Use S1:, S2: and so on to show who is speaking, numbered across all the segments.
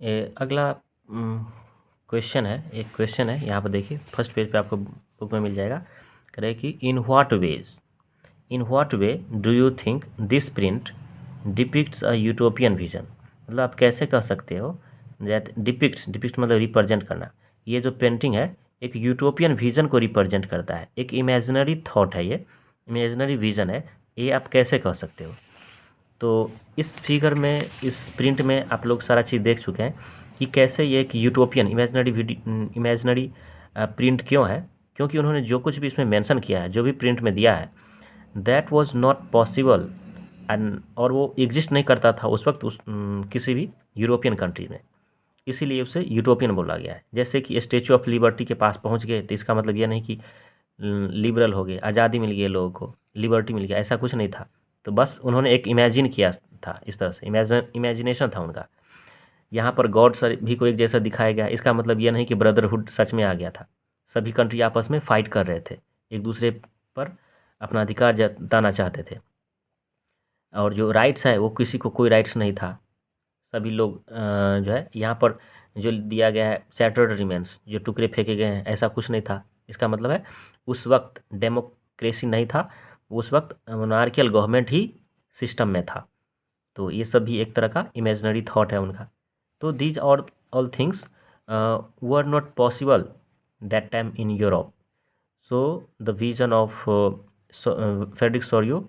S1: अगला क्वेश्चन है, एक क्वेश्चन है यहाँ पर देखिए, फर्स्ट पेज पे आपको बुक में मिल जाएगा। कह रहे कि in what way do you think this print depicts a utopian vision. मतलब आप कैसे कह सकते हो दैट डिपिक्ट मतलब रिप्रेजेंट करना, ये जो पेंटिंग है एक यूटोपियन विजन को रिप्रेजेंट करता है, एक इमेजिनरी थॉट है, ये इमेजिनरी विजन है, ये आप कैसे कह सकते हो। तो इस फिगर में, इस प्रिंट में आप लोग सारा चीज़ देख चुके हैं कि कैसे ये एक यूटोपियन इमेजिनरी प्रिंट क्यों है, क्योंकि उन्होंने जो कुछ भी इसमें मेंशन किया है, जो भी प्रिंट में दिया है, that was not possible and, और वो एग्जिस्ट नहीं करता था उस वक्त किसी भी यूरोपियन कंट्री में, इसीलिए उसे यूटोपियन बोला गया है। जैसे कि स्टेचू ऑफ लिबर्टी के पास पहुंच गए तो इसका मतलब यह नहीं कि लिबरल हो गए, आज़ादी मिल गई लोगों को, लिबर्टी मिल गया, ऐसा कुछ नहीं था। तो बस उन्होंने एक इमेजिन किया था, इस तरह से इमेजिनेशन था उनका। यहाँ पर गॉड भी को एक जैसा दिखाया गया, इसका मतलब यह नहीं कि ब्रदरहुड सच में आ गया था। सभी कंट्री आपस में फाइट कर रहे थे, एक दूसरे पर अपना अधिकार जताना चाहते थे, और जो राइट्स है वो किसी को कोई राइट्स नहीं था। सभी लोग जो है यहाँ पर जो दिया गया है सैटर्ड रिमेन्स, जो टुकड़े फेंके गए हैं, ऐसा कुछ नहीं था। इसका मतलब है उस वक्त डेमोक्रेसी नहीं था, उस वक्त मोनार्कियल गवर्नमेंट ही सिस्टम में था। तो ये सब भी एक तरह का इमेजिनरी थॉट है उनका। तो these all things were not possible that time in Europe. So the vision of Frederick Sorio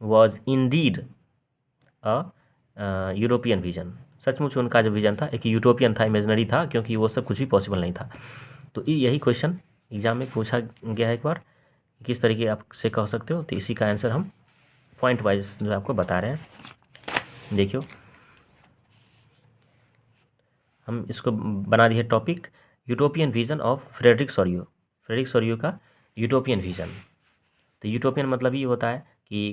S1: was indeed a European vision. सचमुच उनका जो विजन था एक यूटोपियन था, इमेजिनरी था, क्योंकि वो सब कुछ भी पॉसिबल नहीं था। तो यही क्वेश्चन एग्जाम में पूछा गया है एक बार, किस तरीके आप से कह सकते हो। तो इसी का आंसर हम पॉइंट वाइज जो आपको बता रहे हैं। देखियो, हम इसको बना दिए topic utopian vision of Frederick Sorio का यूटोपियन विजन। तो यूटोपियन मतलब ये होता है कि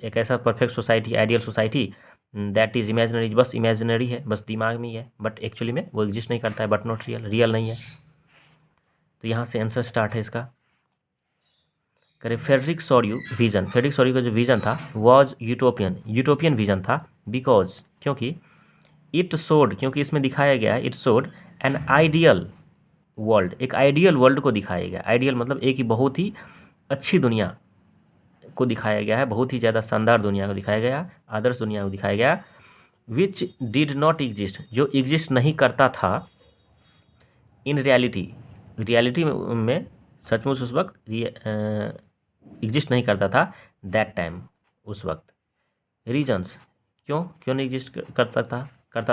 S1: एक ऐसा perfect society, ideal society that is imaginary, बस इमेजिनरी है, बस दिमाग में ही है, बट एक्चुअली में वो एग्जिस्ट नहीं करता है, बट नॉट रियल नहीं है। तो यहाँ से आंसर स्टार्ट है इसका। करें फ्रेडरिक सोरियो का जो विजन था वॉज यूटोपियन विजन था, बिकॉज क्योंकि क्योंकि इसमें दिखाया गया है, it showed an ideal world, एक आइडियल वर्ल्ड को दिखाया गया। आइडियल मतलब एक ही बहुत ही अच्छी दुनिया को दिखाया गया है, बहुत ही ज़्यादा शानदार दुनिया को दिखाया गया, आदर्श दुनिया को दिखाया गया, विच डिड नॉट एग्जिस्ट, जो एग्जिस्ट नहीं करता था इन रियलिटी में सचमुच उस वक्त एग्जिस्ट नहीं करता था दैट टाइम, उस वक्त। रीजन्स, क्यों नहीं एग्जिस्ट करता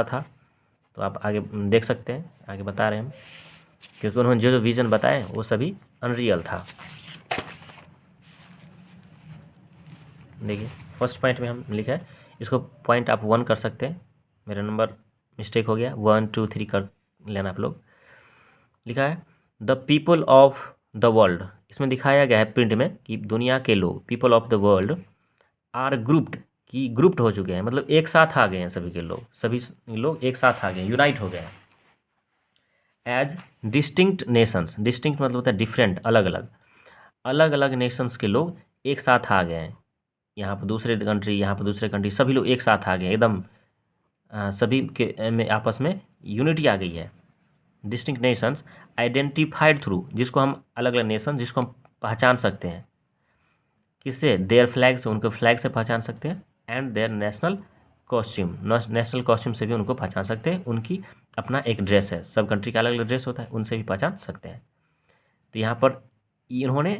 S1: था, तो आप आगे देख सकते हैं, आगे बता रहे हैं हम, क्योंकि उन्होंने जो विज़न बताए वो सभी अनरियल था। देखिए फर्स्ट पॉइंट में हम लिखा है, इसको पॉइंट आप 1 कर सकते हैं, मेरा नंबर मिस्टेक हो गया, 1 2 3 कर लेना आप लोग। लिखा है the people of the world, इसमें दिखाया गया है प्रिंट में कि दुनिया के लोग, people of the world are grouped, कि ग्रुप्ड हो चुके हैं, मतलब एक साथ आ गए हैं, सभी लोग एक साथ आ गए हैं, यूनाइट हो गए हैं, एज डिस्टिंक्ट नेशंस। डिस्टिंक्ट मतलब होता है डिफरेंट, अलग अलग नेशंस के लोग एक साथ आ गए हैं, यहाँ पर दूसरे कंट्री, यहाँ पर दूसरे कंट्री, सभी लोग एक साथ आ गए एकदम, सभी के में आपस में यूनिटी आ गई है। डिस्टिंक्ट नेशंस आइडेंटिफाइड थ्रू, जिसको हम अलग अलग नेशन, जिसको हम पहचान सकते हैं किससे, देयर फ्लैग से, उनके फ्लैग से पहचान सकते हैं, एंड देयर नेशनल कॉस्ट्यूम से भी उनको पहचान सकते हैं, उनकी अपना एक ड्रेस है, सब कंट्री का अलग अलग ड्रेस होता है, उनसे भी पहचान सकते हैं। तो यहाँ पर इन्होंने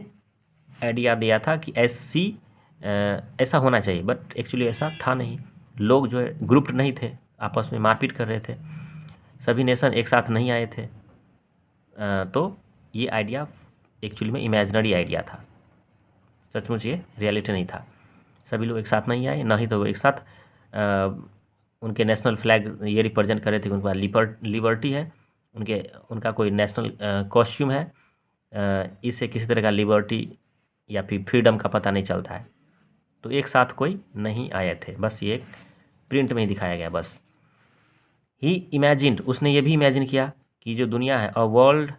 S1: आइडिया दिया था कि ऐसा होना चाहिए, बट एक्चुअली ऐसा था नहीं। लोग जो है ग्रुप नहीं थे, आपस में मारपीट कर रहे थे, सभी नेशन एक साथ नहीं आए थे। तो ये आइडिया एक्चुअली में इमेजिनरी आइडिया था, सचमुच ये रियलिटी नहीं था। सभी लोग एक साथ नहीं आए, ना ही तो वो एक साथ उनके नेशनल फ्लैग ये रिप्रेजेंट कर रहे थे कि उनके पास लिबर्टी है, उनका कोई नेशनल कॉस्ट्यूम है, इससे किसी तरह का लिबर्टी या फिर फ्रीडम का पता नहीं चलता है। तो एक साथ कोई नहीं आए थे, बस ये एक प्रिंट में ही दिखाया गया। बस ही इमेजिन्ड, उसने ये भी इमेजिन किया कि जो दुनिया है, अ वर्ल्ड,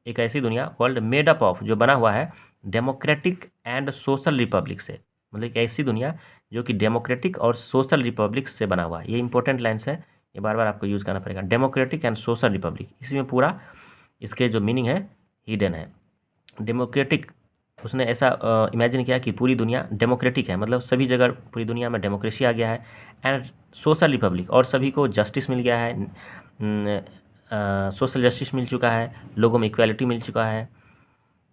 S1: एक ऐसी दुनिया, वर्ल्ड मेड अप ऑफ, जो बना हुआ है डेमोक्रेटिक एंड सोशल रिपब्लिक से, मतलब एक ऐसी दुनिया जो कि डेमोक्रेटिक और सोशल रिपब्लिक से बना हुआ है। ये इंपॉर्टेंट लाइन्स है, ये बार बार आपको यूज़ करना पड़ेगा। डेमोक्रेटिक एंड सोशल रिपब्लिक, इसी में पूरा इसके जो मीनिंग है हिडन है। डेमोक्रेटिक, उसने ऐसा इमेजिन किया कि पूरी दुनिया डेमोक्रेटिक है, मतलब सभी जगह पूरी दुनिया में डेमोक्रेसी आ गया है। एंड सोशल रिपब्लिक, और सभी को जस्टिस मिल गया है, सोशल जस्टिस मिल चुका है, लोगों में इक्वालिटी मिल चुका है।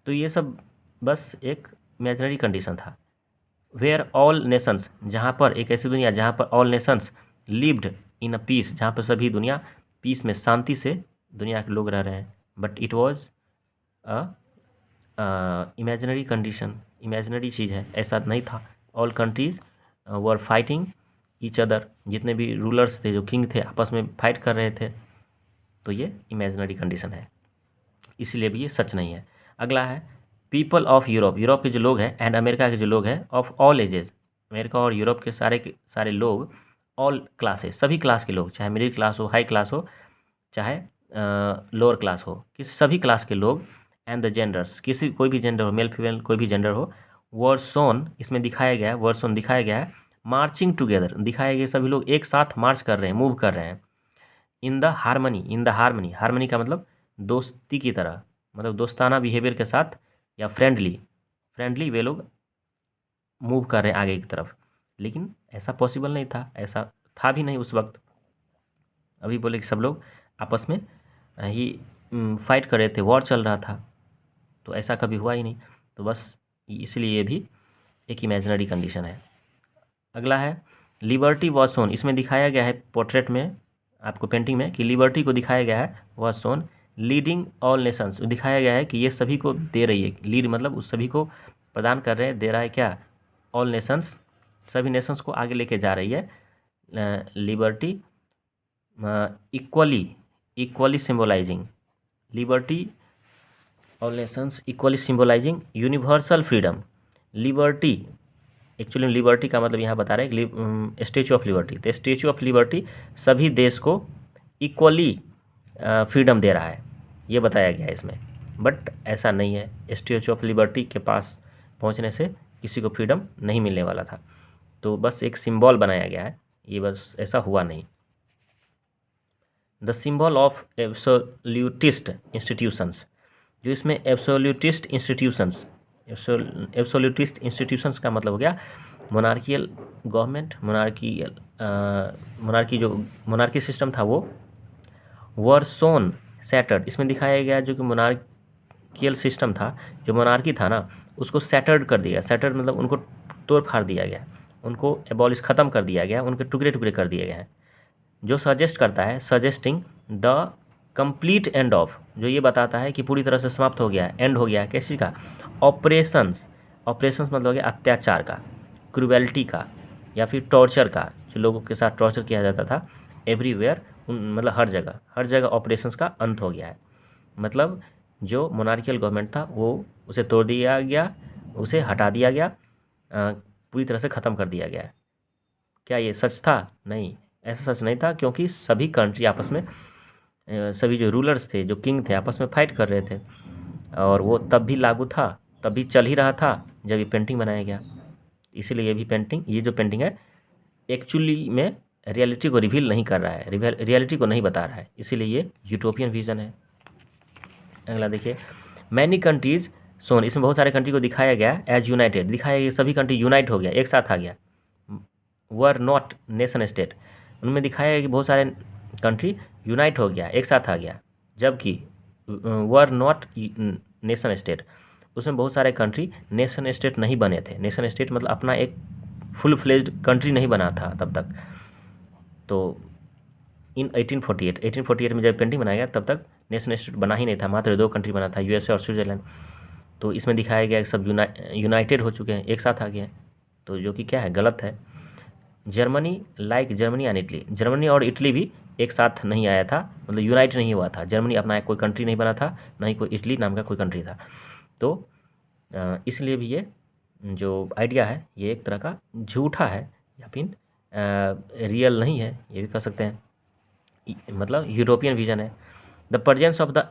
S1: तो ये सब बस एक इमेजनरी कंडीशन था। वेयर ऑल नेशंस, जहाँ पर एक ऐसी दुनिया जहाँ पर all nations lived in a peace, जहाँ पर सभी दुनिया पीस में शांति से दुनिया के लोग रह रहे हैं। But it was a imaginary condition, imaginary चीज़ है, ऐसा नहीं था। All countries were fighting each other, जितने भी रूलर्स थे, जो किंग थे, आपस में फाइट कर रहे थे। तो ये इमेजनरी कंडीशन है, इसलिए भी ये सच नहीं है। अगला है पीपल ऑफ यूरोप, यूरोप के जो लोग हैं एंड अमेरिका के जो लोग हैं, ऑफ ऑल एजेस, अमेरिका और यूरोप के सारे लोग, ऑल क्लासेस, सभी क्लास के लोग, चाहे मिडिल क्लास हो, हाई क्लास हो, चाहे लोअर क्लास हो, कि सभी क्लास के लोग, एंड द जेंडर्स, किसी कोई भी जेंडर हो, मेल फीमेल कोई भी जेंडर हो, वर सोन, इसमें दिखाया गया है, वर सोन दिखाया गया है, मार्चिंग टुगेदर, दिखाया गया सभी लोग एक साथ मार्च कर रहे हैं, मूव कर रहे हैं, in the harmony, in the harmony, harmony का मतलब दोस्ती की तरह, मतलब दोस्ताना बिहेवियर के साथ, या फ्रेंडली, फ्रेंडली वे लोग मूव कर रहे हैं आगे की तरफ। लेकिन ऐसा पॉसिबल नहीं था, ऐसा था भी नहीं उस वक्त। अभी बोले कि सब लोग आपस में ही फाइट कर रहे थे, वॉर चल रहा था, तो ऐसा कभी हुआ ही नहीं। तो बस इसलिए ये भी एक इमेजिनरी कंडीशन है। अगला है लिबर्टी वॉज सोन, इसमें दिखाया गया है पोर्ट्रेट में, आपको पेंटिंग में, कि लिबर्टी को दिखाया गया है was shown leading all nations, दिखाया गया है कि ये सभी को दे रही है, लीड मतलब उस सभी को प्रदान कर रहे हैं, दे रहा है क्या, ऑल नेशंस, सभी नेशंस को आगे लेके जा रही है। Liberty equally, equally symbolising, liberty all nations equally symbolising universal freedom. Liberty, actually liberty का मतलब यहाँ बता रहे हैं स्टैचू ऑफ लिबर्टी, तो स्टैचू ऑफ लिबर्टी सभी देश को इक्वली फ्रीडम दे रहा है, ये बताया गया है इसमें। बट ऐसा नहीं है, स्टैचू ऑफ लिबर्टी के पास पहुँचने से किसी को फ्रीडम नहीं मिलने वाला था, तो बस एक सिंबल बनाया गया है, ये बस ऐसा हुआ नहीं। The symbol of absolutist institutions, जो इसमें एब्सोल्यूटिस्ट इंस्टीट्यूशंस, एब्सोल्यूटिस्ट इंस्टीट्यूशंस का मतलब हो गया मोनार्कियल गवर्नमेंट, मोनार्की जो मोनार्की सिस्टम था वो वर सोन सैटर्ड, इसमें दिखाया गया जो कि मोनार्कियल सिस्टम था, जो मोनार्की था ना, उसको सैटर्ड कर दिया, सैटर्ड मतलब उनको तोड़ फाड़ दिया गया, उनको एबॉलिश ख़त्म कर दिया गया, उनके टुकड़े टुकड़े कर दिए गए हैं। जो सजेस्ट करता है, suggesting the complete end of, जो ये बताता है कि पूरी तरह से समाप्त हो गया है, एंड हो गया है किसी का, ऑपरेशंस, ऑपरेशंस मतलब हो गया अत्याचार का, क्रूवेल्टी का, या फिर टॉर्चर का, जो लोगों के साथ टॉर्चर किया जाता था, एवरीवेयर, मतलब हर जगह ऑपरेशंस का अंत हो गया है। मतलब जो मोनार्कियल गवर्नमेंट था वो उसे तोड़ दिया गया, उसे हटा दिया गया, पूरी तरह से ख़त्म कर दिया गया है। क्या ये सच था? नहीं, ऐसा सच नहीं था, क्योंकि सभी कंट्री आपस में सभी जो रूलर्स थे, जो किंग थे, आपस में फाइट कर रहे थे, और वो तब भी लागू था, तब भी चल ही रहा था जब ये पेंटिंग बनाया गया। इसीलिए ये भी पेंटिंग, ये जो पेंटिंग है एक्चुअली में रियलिटी को रिवील नहीं कर रहा है, रियलिटी को नहीं बता रहा है, इसीलिए ये यूटोपियन विजन है। अगला देखिए, मैनी कंट्रीज सोन, इसमें बहुत सारे कंट्री को दिखाया गया एज यूनाइटेड, दिखाया गया सभी कंट्री यूनाइट हो गया, एक साथ आ गया, वर नॉट नेशन स्टेट, उनमें दिखाया गया कि बहुत सारे कंट्री यूनाइट हो गया, एक साथ आ गया, जबकि वर नॉट नेशन स्टेट, उसमें बहुत सारे कंट्री नेशन स्टेट नहीं बने थे। नेशन स्टेट मतलब अपना एक फुल फ्लेज्ड कंट्री नहीं बना था तब तक। तो इन 1848 में जब पेंटिंग बनाया गया तब तक नेशन स्टेट बना ही नहीं था, मात्र 2 कंट्री बना था, यूएसए और स्विट्ज़रलैंड। तो इसमें दिखाया गया कि सब यूनाइटेड हो चुके हैं, एक साथ आ गए हैं, तो जो कि क्या है, गलत है। Germany, like Germany and Italy, Germany और इटली भी एक साथ नहीं आया था, मतलब यूनाइट नहीं हुआ था। जर्मनी अपना कोई कंट्री नहीं बना था, ना ही कोई इटली नाम का कोई कंट्री था। तो इसलिए भी ये जो आइडिया है ये एक तरह का झूठा है, या फिर रियल नहीं है, ये भी कह सकते हैं, मतलब यूरोपियन विजन है। The presence of the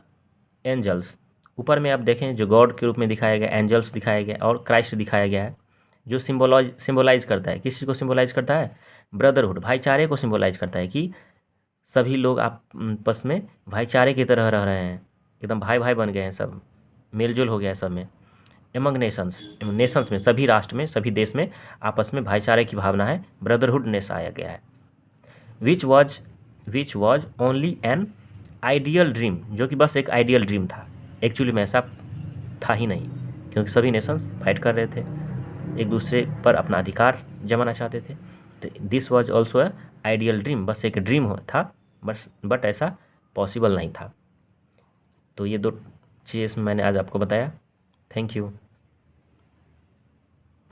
S1: angels, ऊपर में आप देखें जो गॉड के रूप में दिखाया गया, एंजल्स दिखाया गया और क्राइस्ट दिखाया गया है, जो सिम्बोलाइज करता है, किस चीज़ को सिम्बोलाइज करता है, ब्रदरहुड, भाईचारे को सिम्बोलाइज करता है, कि सभी लोग आपस में भाईचारे की तरह रह रहे हैं, एकदम भाई भाई बन गए हैं, सब मेलजोल हो गया है सब में। एमंग नेशंस, नेशंस में, सभी राष्ट्र में, सभी देश में आपस में भाईचारे की भावना है, ब्रदरहुडनेस आया गया है। Which was only an ideal dream, जो कि बस एक आइडियल ड्रीम था, एक्चुअली में ऐसा था ही नहीं, क्योंकि सभी नेशंस फाइट कर रहे थे, एक दूसरे पर अपना अधिकार जमाना चाहते थे। तो this was also a ideal dream, बस एक ड्रीम था, बट ऐसा पॉसिबल नहीं था। तो ये दो चीज़ें मैंने आज आपको बताया। Thank you.